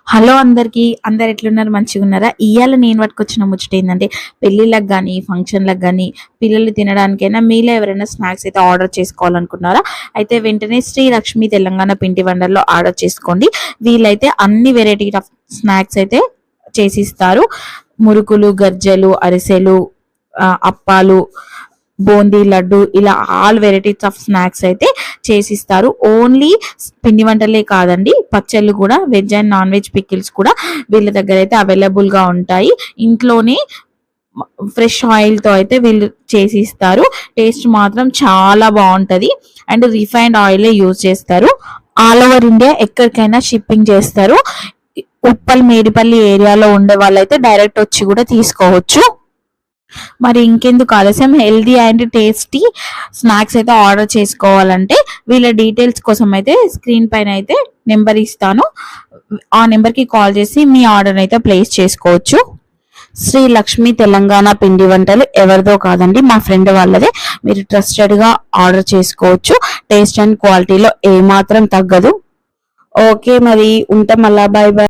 Hello అందరు ఎట్లున్నారు? మంచిగా ఉన్నారా? ఇవాళ నేను పట్టుకొచ్చిన ముచ్చట ఏంటంటే, పెళ్ళిళ్ళకి కానీ ఫంక్షన్లకు కానీ పిల్లలు తినడానికైనా మీలో ఎవరైనా స్నాక్స్ అయితే ఆర్డర్ చేసుకోవాలనుకున్నారా? అయితే వెంటనే శ్రీ లక్ష్మి తెలంగాణ పిండి వంటల్లో ఆర్డర్ చేసుకోండి. వీళ్ళైతే అన్ని వెరైటీ ఆఫ్ స్నాక్స్ అయితే చేసిస్తారు. మురుకులు, గర్జలు, అరిసెలు, అప్పాలు, బూందీ లడ్డు, ఇలా ఆల్ వెరైటీస్ ఆఫ్ స్నాక్స్ అయితే చేసిస్తారు. ఓన్లీ పిండి వంటలే కాదండి, పచ్చళ్ళు కూడా, veg and non veg pickles కూడా వీళ్ళ దగ్గర అయితే అవైలబుల్ గా ఉంటాయి. ఇంట్లోనే ఫ్రెష్ ఆయిల్ తో అయితే వీళ్ళు చేసిస్తారు. టేస్ట్ మాత్రం చాలా బాగుంటది. అండ్ రిఫైన్డ్ ఆయిల్ యూజ్ చేస్తారు. ఆల్ ఓవర్ ఇండియా ఎక్కడికైనా షిప్పింగ్ చేస్తారు. ఉప్పల్ మేడిపల్లి ఏరియాలో ఉండే వాళ్ళైతే డైరెక్ట్ వచ్చి కూడా తీసుకోవచ్చు. మరి ఇంకెందుకు ఆలస్యం, హెల్దీ అండ్ టేస్టీ స్నాక్స్ అయితే ఆర్డర్ చేసుకోవాలంటే వీళ్ళ డీటెయిల్స్ కోసం అయితే స్క్రీన్ పైన అయితే నెంబర్ ఇస్తాను. ఆ నెంబర్కి కాల్ చేసి మీ ఆర్డర్ అయితే ప్లేస్ చేసుకోవచ్చు. శ్రీ లక్ష్మి తెలంగాణ పిండి వంటలు ఎవరిదో కాదండి, మా ఫ్రెండ్ వాళ్ళదే. మీరు ట్రస్టెడ్గా ఆర్డర్ చేసుకోవచ్చు. టేస్ట్ అండ్ క్వాలిటీలో ఏమాత్రం తగ్గదు. ఓకే, మరి ఉంటాం, మళ్ళా బాయ్ బాయ్.